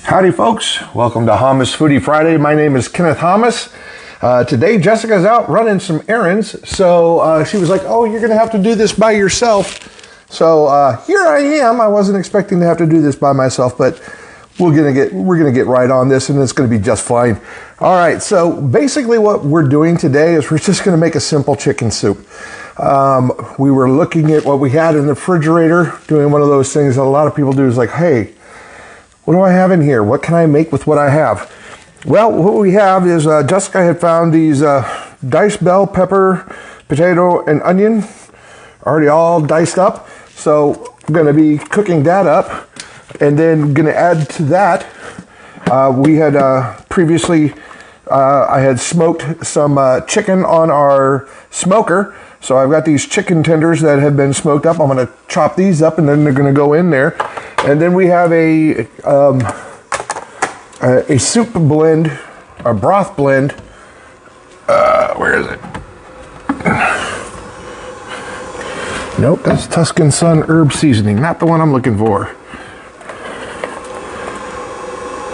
Howdy folks, welcome to Kwhammes Foodie Friday. My name is Kenneth Kwhammes. Today Jessica's out running some errands, so she was like, oh, you're gonna have to do this by yourself. So here I am. I wasn't expecting to have to do this by myself, but we're gonna get right on this and it's gonna be just fine. All right, so basically what we're doing today is we're just gonna make a simple chicken soup. We were looking at what we had in the refrigerator, doing one of those things that a lot of people do is like, hey, what do I have in here? What can I make with what I have? Well, what we have is Jessica had found these diced bell pepper, potato, and onion, already all diced up. So I'm gonna be cooking that up, and then gonna add to that, we had previously, I had smoked some chicken on our smoker. So I've got these chicken tenders that have been smoked up. I'm gonna chop these up and then they're gonna go in there. And then we have a soup blend, a broth blend. Where is it? Nope, that's Tuscan Sun herb seasoning, not the one I'm looking for.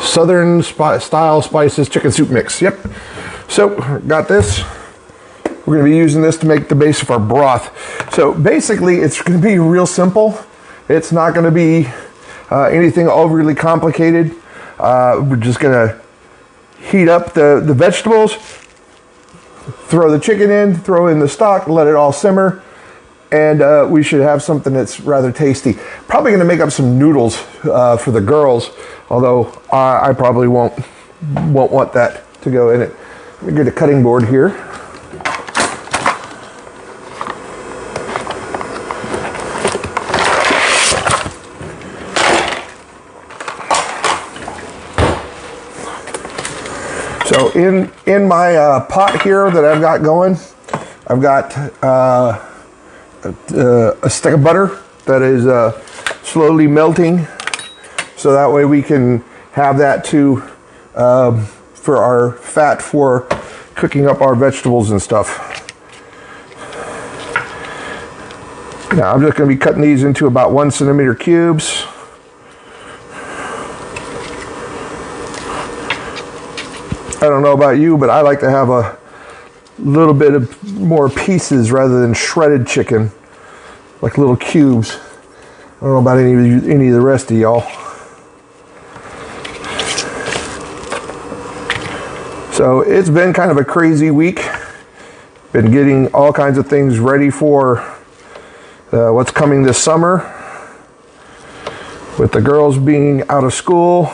Southern style spices chicken soup mix, yep. So, got this. We're gonna be using this to make the base of our broth. So basically, it's gonna be real simple. It's not gonna be anything overly complicated. We're just gonna heat up the vegetables, throw the chicken in, throw in the stock, let it all simmer, and we should have something that's rather tasty. Probably gonna make up some noodles for the girls, although I probably won't want that to go in it. Let me get a cutting board here. So in my pot here that I've got going, I've got a stick of butter that is slowly melting, so that way we can have that to for our fat for cooking up our vegetables and stuff. Now I'm just going to be cutting these into about 1 centimeter cubes. I don't know about you, but I like to have a little bit of more pieces rather than shredded chicken, like little cubes. I don't know about any of the rest of y'all. So it's been kind of a crazy week. Been getting all kinds of things ready for what's coming this summer. With the girls being out of school,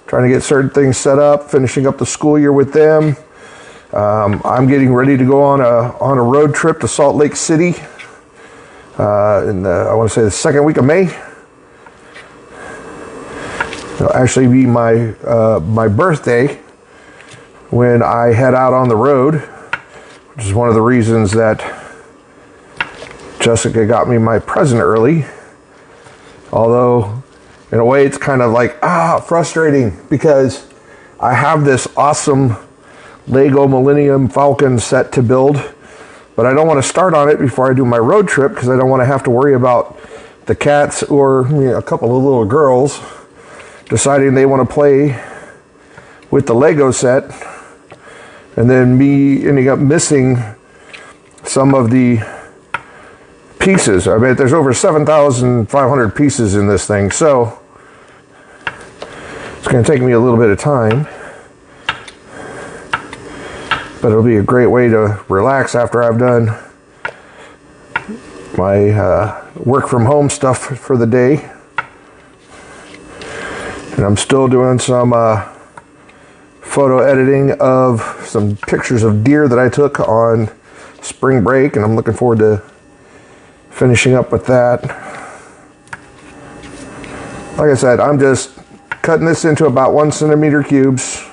trying to get certain things set up, finishing up the school year with them. I'm getting ready to go on a road trip to Salt Lake City I want to say the second week of May. It'll actually be my my birthday when I head out on the road, which is one of the reasons that Jessica got me my present early. Although in a way it's kind of like frustrating because I have this awesome Lego Millennium Falcon set to build, but I don't want to start on it before I do my road trip because I don't want to have to worry about the cats or a couple of little girls deciding they want to play with the Lego set and then me ending up missing some of the pieces. I bet there's over 7,500 pieces in this thing, so it's going to take me a little bit of time, but it'll be a great way to relax after I've done my work from home stuff for the day. And I'm still doing some photo editing of some pictures of deer that I took on spring break, and I'm looking forward to finishing up with that. Like I said, I'm just cutting this into about 1 centimeter cubes.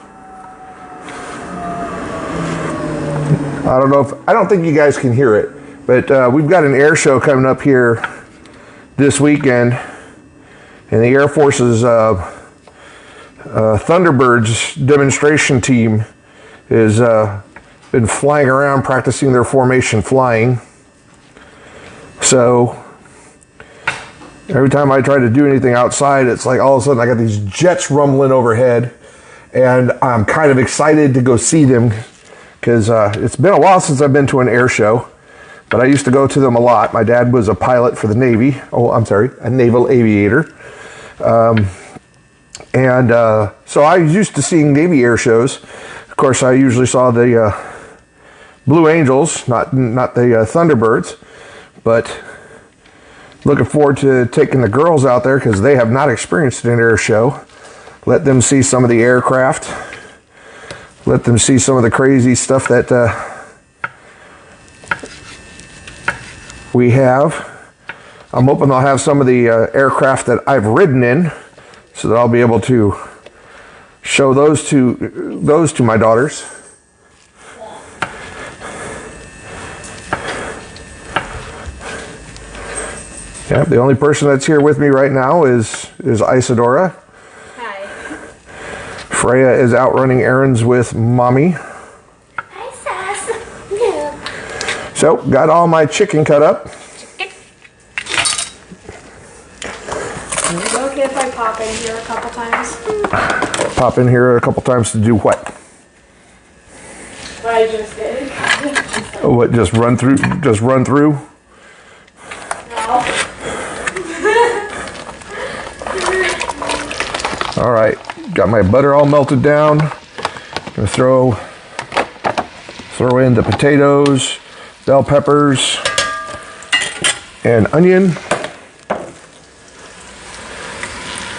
I don't think you guys can hear it, but we've got an air show coming up here this weekend, and the Air Force's Thunderbirds demonstration team has been flying around practicing their formation flying. So Every time I try to do anything outside, it's like all of a sudden I got these jets rumbling overhead, and I'm kind of excited to go see them because it's been a while since I've been to an air show, but I used to go to them a lot. My dad was a pilot for the Navy. Oh, I'm sorry, a naval aviator. So I was used to seeing Navy air shows. Of course, I usually saw the Blue Angels, not the Thunderbirds, but looking forward to taking the girls out there because they have not experienced an air show. Let them see some of the aircraft. Let them see some of the crazy stuff that we have. I'm hoping they'll have some of the aircraft that I've ridden in, so that I'll be able to show those to my daughters. Yeah, the only person that's here with me right now is Isadora. Hi. Freya is out running errands with Mommy. Hi, Sass. Yeah. So, got all my chicken cut up. Is it okay if I pop in here a couple times? Pop in here a couple times to do what? What I just did. Oh, what, just run through? Just run through? No. All right, got my butter all melted down. Gonna throw in the potatoes, bell peppers, and onion.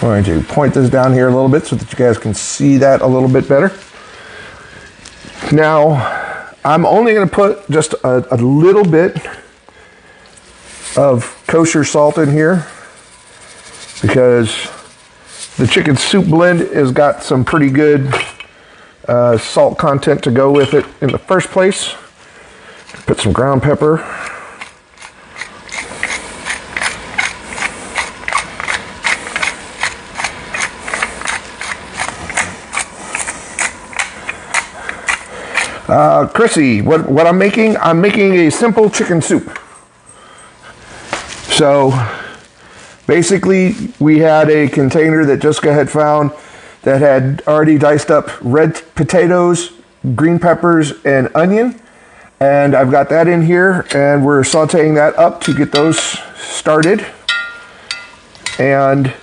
I'm going to point this down here a little bit so that you guys can see that a little bit better. Now, I'm only going to put just a little bit of kosher salt in here because the chicken soup blend has got some pretty good salt content to go with it in the first place. Put some ground pepper. Chrissy, what I'm making a simple chicken soup. So basically we had a container that Jessica had found that had already diced up red potatoes, green peppers, and onion. And I've got that in here and we're sauteing that up to get those started. And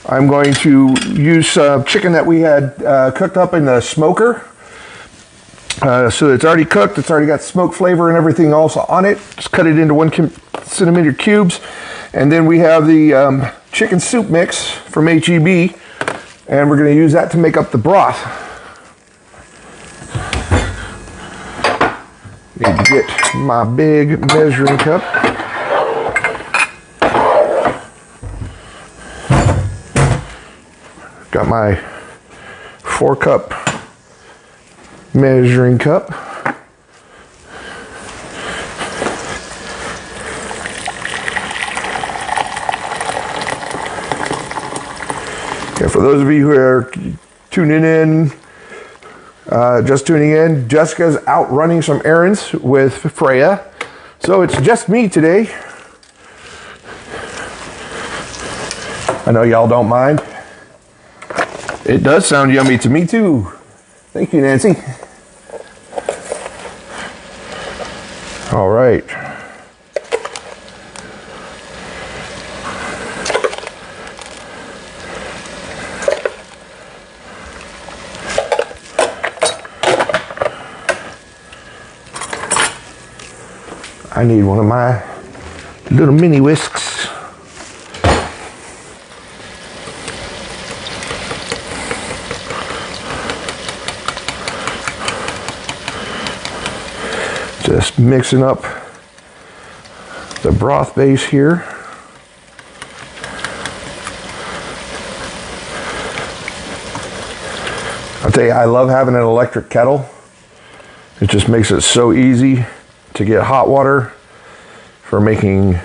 I'm going to use chicken that we had cooked up in the smoker. So it's already cooked, it's already got smoke flavor and everything else on it. Just cut it into 1 centimeter cubes. And then we have the chicken soup mix from HEB, and we're going to use that to make up the broth. Need to get my big measuring cup. Got my 4-cup measuring cup. Yeah, for those of you who are tuning in, just tuning in, Jessica's out running some errands with Freya. So it's just me today. I know y'all don't mind. It does sound yummy to me too. Thank you, Nancy. All right. I need one of my little mini whisks. Just mixing up the broth base here. I'll tell you, I love having an electric kettle. It just makes it so easy to get hot water for making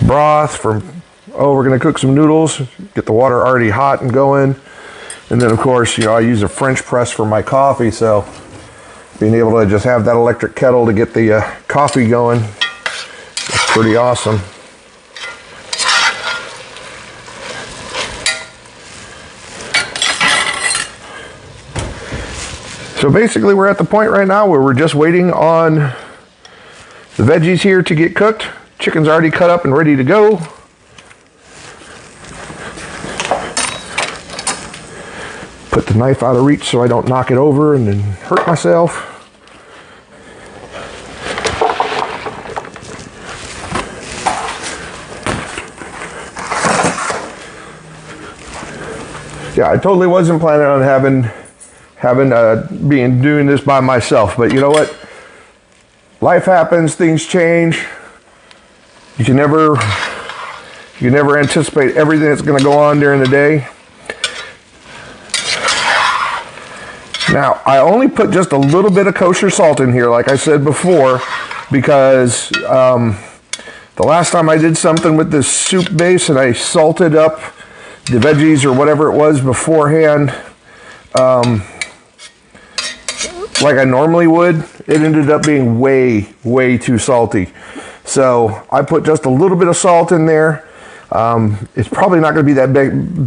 broth, we're gonna cook some noodles, get the water already hot and going. And then of course, I use a French press for my coffee, so being able to just have that electric kettle to get the coffee going, that's pretty awesome. So basically we're at the point right now where we're just waiting on the veggies here to get cooked. Chicken's already cut up and ready to go. Put the knife out of reach so I don't knock it over and then hurt myself. Yeah, I totally wasn't planning on doing this by myself, but you know what? Life happens, things change. You can never anticipate everything that's going to go on during the day. Now, I only put just a little bit of kosher salt in here, like I said before, because the last time I did something with this soup base and I salted up the veggies or whatever it was beforehand, like I normally would, it ended up being way, way too salty. So I put just a little bit of salt in there. It's probably not going to be that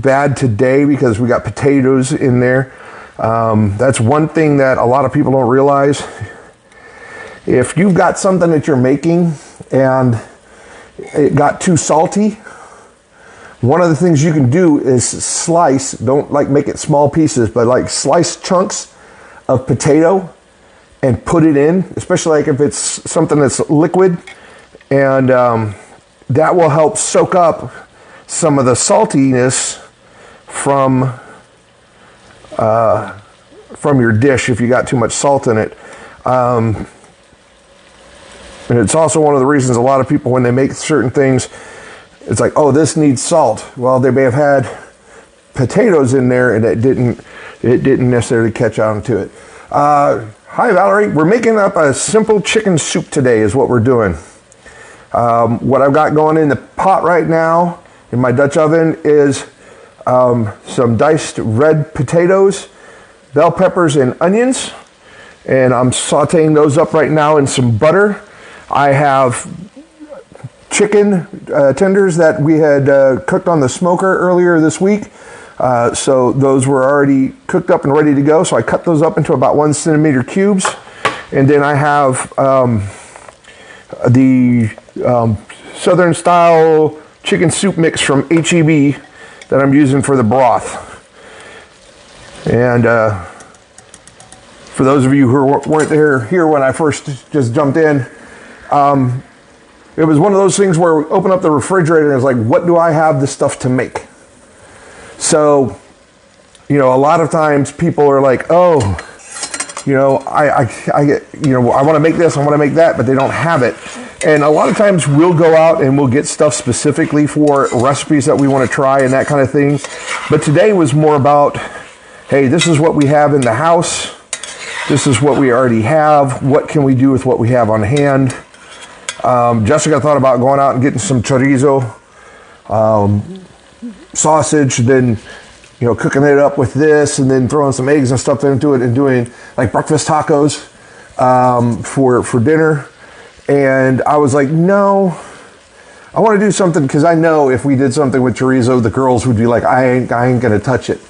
bad today because we got potatoes in there. That's one thing that a lot of people don't realize. If you've got something that you're making and it got too salty, one of the things you can do is slice, don't like make it small pieces, but like slice chunks of potato and put it in, especially like if it's something that's liquid, and that will help soak up some of the saltiness from your dish if you got too much salt in it. And it's also one of the reasons a lot of people, when they make certain things, it's like, oh, this needs salt. Well, they may have had potatoes in there and it didn't necessarily catch on to it. Hi, Valerie. We're making up a simple chicken soup today is what we're doing. What I've got going in the pot right now in my Dutch oven is some diced red potatoes, bell peppers, and onions. And I'm sauteing those up right now in some butter. I have chicken tenders that we had cooked on the smoker earlier this week. So those were already cooked up and ready to go. So I cut those up into about 1 centimeter cubes. And then I have the Southern style chicken soup mix from HEB that I'm using for the broth. And for those of you who weren't here when I first just jumped in, it was one of those things where we open up the refrigerator and it's like, what do I have this stuff to make? So, you know, a lot of times people are like, oh, you know, I want to make this, I want to make that, but they don't have it. And a lot of times we'll go out and we'll get stuff specifically for recipes that we want to try and that kind of thing. But today was more about, hey, this is what we have in the house. This is what we already have. What can we do with what we have on hand? Jessica thought about going out and getting some chorizo, sausage, then, you know, cooking it up with this and then throwing some eggs and stuff into it and doing like breakfast tacos for dinner. And I was like, no, I want to do something, because I know if we did something with chorizo, the girls would be like, I ain't going to touch it.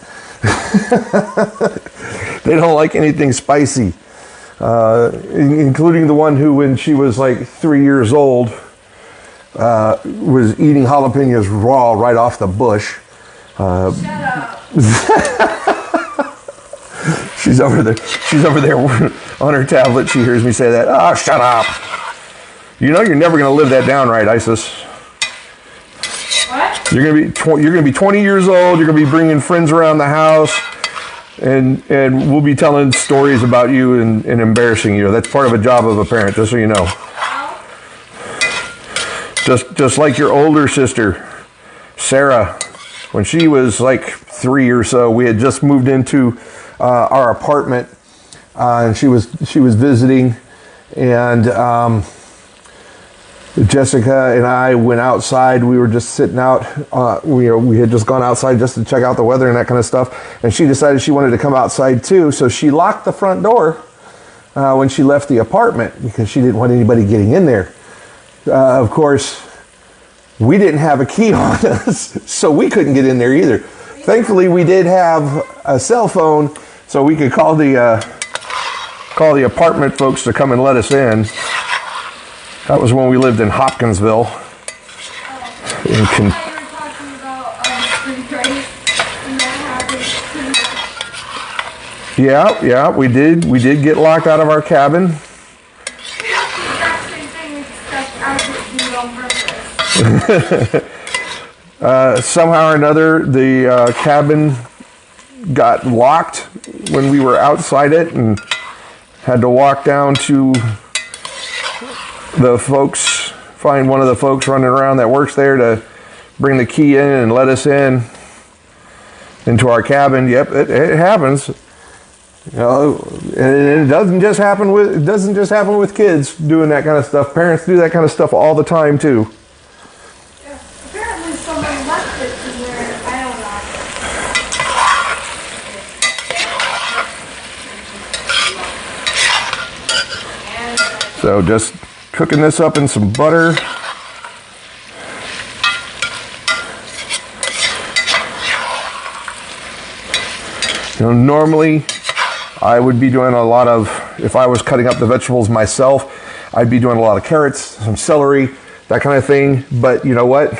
They don't like anything spicy. Including the one who, when she was like 3 years old, was eating jalapenos raw right off the bush. Shut up. She's over there on her tablet. She hears me say that. Oh, shut up. You know you're never going to live that down, right, Isis? What? You're going to be 20 years old. You're going to be bringing friends around the house. And we'll be telling stories about you and embarrassing you. That's part of a job of a parent, just so you know. Just like your older sister, Sarah, when she was like 3 or so, we had just moved into our apartment, and she was visiting, and Jessica and I went outside. We were just sitting out. We had just gone outside just to check out the weather and that kind of stuff. And she decided she wanted to come outside too. So she locked the front door when she left the apartment because she didn't want anybody getting in there. Of course, we didn't have a key on us, so we couldn't get in there either. Thankfully, we did have a cell phone, so we could call the call the apartment folks to come and let us in. That was when we lived in Hopkinsville. In yeah, we did. We did get locked out of our cabin. Somehow or another, the cabin got locked when we were outside it and had to walk down to the folks, find one of the folks running around that works there to bring the key in and let us in into our cabin. Yep, it happens. You know, and it doesn't just happen with kids doing that kind of stuff. Parents do that kind of stuff all the time too. Yeah, apparently someone left it in there. I don't know. So just cooking this up in some butter. You know, normally I would be doing a lot of, if I was cutting up the vegetables myself, I'd be doing a lot of carrots, some celery, that kind of thing. But you know what?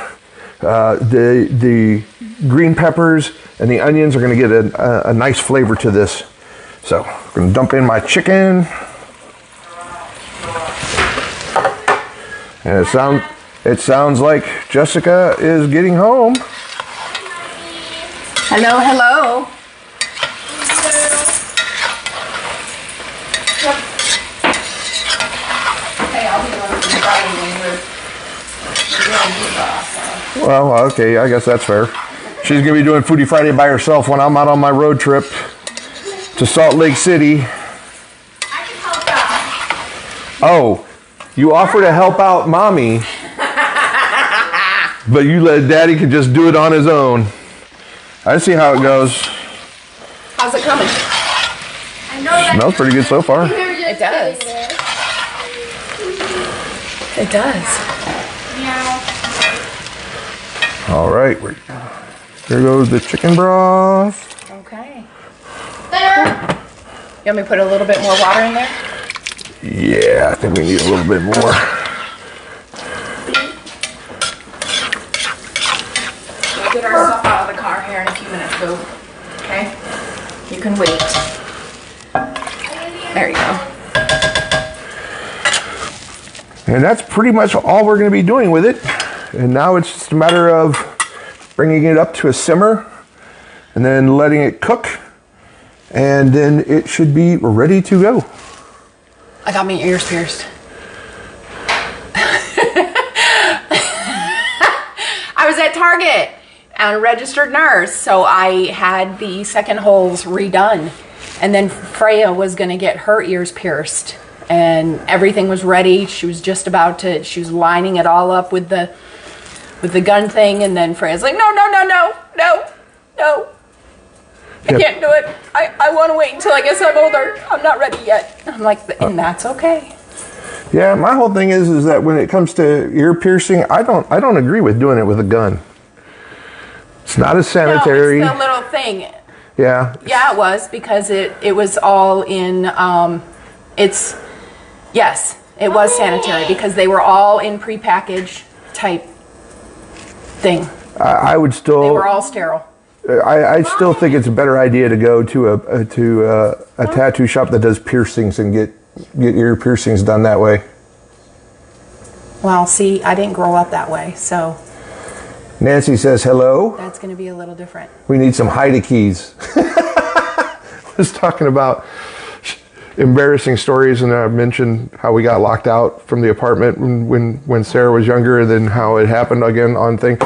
The green peppers and the onions are going to get a nice flavor to this. So I'm going to dump in my chicken. And it sounds like Jessica is getting home. Hello, hello. Well, okay, I guess that's fair. She's going to be doing Foodie Friday by herself when I'm out on my road trip to Salt Lake City. I can help out. Oh, you offer to help out Mommy, but you let Daddy can just do it on his own. I see how it goes. How's it coming? I know that. Smells pretty good so far. It does. It does. Meow. All right, here goes the chicken broth. Okay. There. You want me to put a little bit more water in there? Yeah, I think we need a little bit more. We'll get our stuff out of the car here in a few minutes, boo. Okay? You can wait. There you go. And that's pretty much all we're going to be doing with it. And now it's just a matter of bringing it up to a simmer and then letting it cook. And then it should be ready to go. I got my ears pierced. I was at Target and a registered nurse, so I had the second holes redone. And then Freya was going to get her ears pierced. And everything was ready. She was just about to, she was lining it all up with the gun thing. And then Freya's like, no. I can't do it. I want to wait until I guess I'm older. I'm not ready yet. I'm like, and that's okay. Yeah, my whole thing is that when it comes to ear piercing, I don't agree with doing it with a gun. It's not as sanitary. No, it's the little thing. Yeah. Yeah, it was because it was all in, yes, it was sanitary because they were all in prepackaged type thing. I would still. They were all sterile. I still think it's a better idea to go to a tattoo shop that does piercings and get ear piercings done that way. Well, see, I didn't grow up that way, so Nancy says hello. that's going to be a little different. We need some hide keys. I was talking about embarrassing stories, and I mentioned how we got locked out from the apartment when Sarah was younger, and then how it happened again on thing.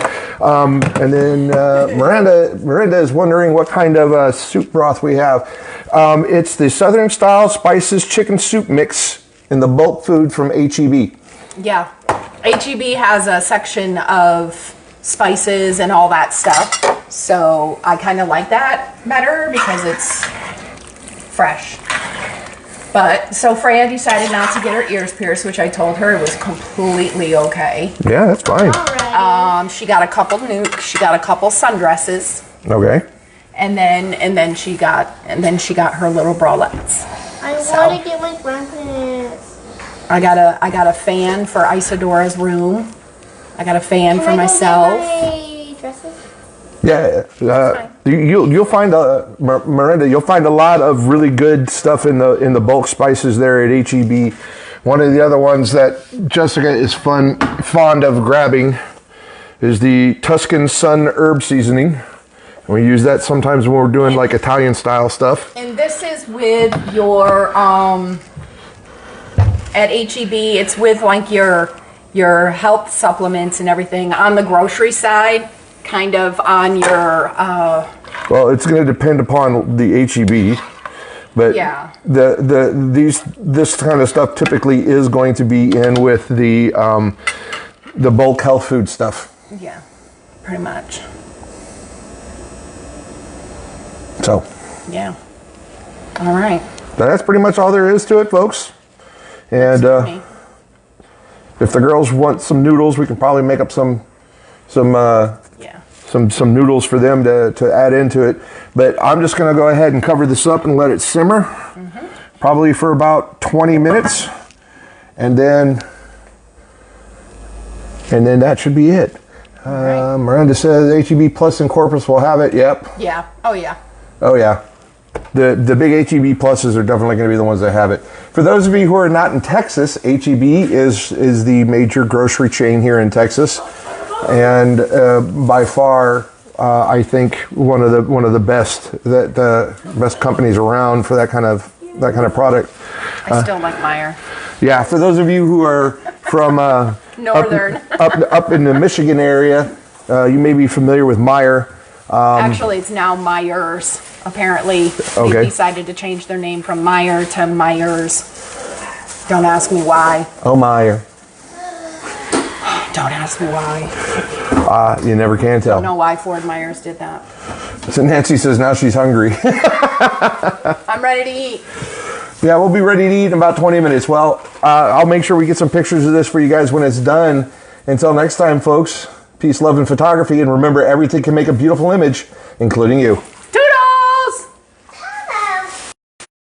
And then Miranda is wondering what kind of soup broth we have. It's the Southern Style Spices Chicken Soup Mix in the bulk food from HEB. Yeah, HEB has a section of spices and all that stuff, so I kind of like that better because it's fresh. But so Freya decided not to get her ears pierced, which I told her it was completely okay. Yeah, that's fine. She got a couple sundresses, Okay. and then she got her little bralettes. I So. want to get my grandparents. I got a fan for Isadora's room. I got a fan for myself. My dresses? Yeah, you'll find Miranda. You'll find a lot of really good stuff in the bulk spices there at HEB. One of the other ones that Jessica is fond of grabbing is the Tuscan Sun herb seasoning. We use that sometimes when we're doing like Italian style stuff. And this is with your at HEB. It's with like your health supplements and everything on the grocery side. Kind of on your Well, it's going to depend upon the HEB, but Yeah. this kind of stuff typically is going to be in with the bulk health food stuff. yeah, pretty much. So Yeah. All right. that's pretty much all there is to it, folks. And Okay. if the girls want some noodles, we can probably make up some Yeah. some noodles for them to add into it. But I'm just going to go ahead and cover this up and let it simmer, probably for about 20 minutes, and then that should be it. Right. Miranda says HEB Plus in Corpus will have it. Yep. Yeah. Oh yeah. Oh yeah. The big HEB Pluses are definitely going to be the ones that have it. For those of you who are not in Texas, HEB is the major grocery chain here in Texas. And by far, I think one of the best best companies around for that kind of product. I still like Meyer. Yeah, for those of you who are from Northern. up in the Michigan area, you may be familiar with Meyer. Actually, it's now Myers. Apparently, Okay. they decided to change their name from Meyer to Myers. Don't ask me why. Oh, Meyer. Don't ask me why. You never can I tell. don't know why Ford Myers did that. So Nancy says now she's hungry. I'm ready to eat. Yeah, we'll be ready to eat in about 20 minutes. Well, I'll make sure we get some pictures of this for you guys when it's done. Until next time, folks, peace, love, and photography. And remember, everything can make a beautiful image, including you.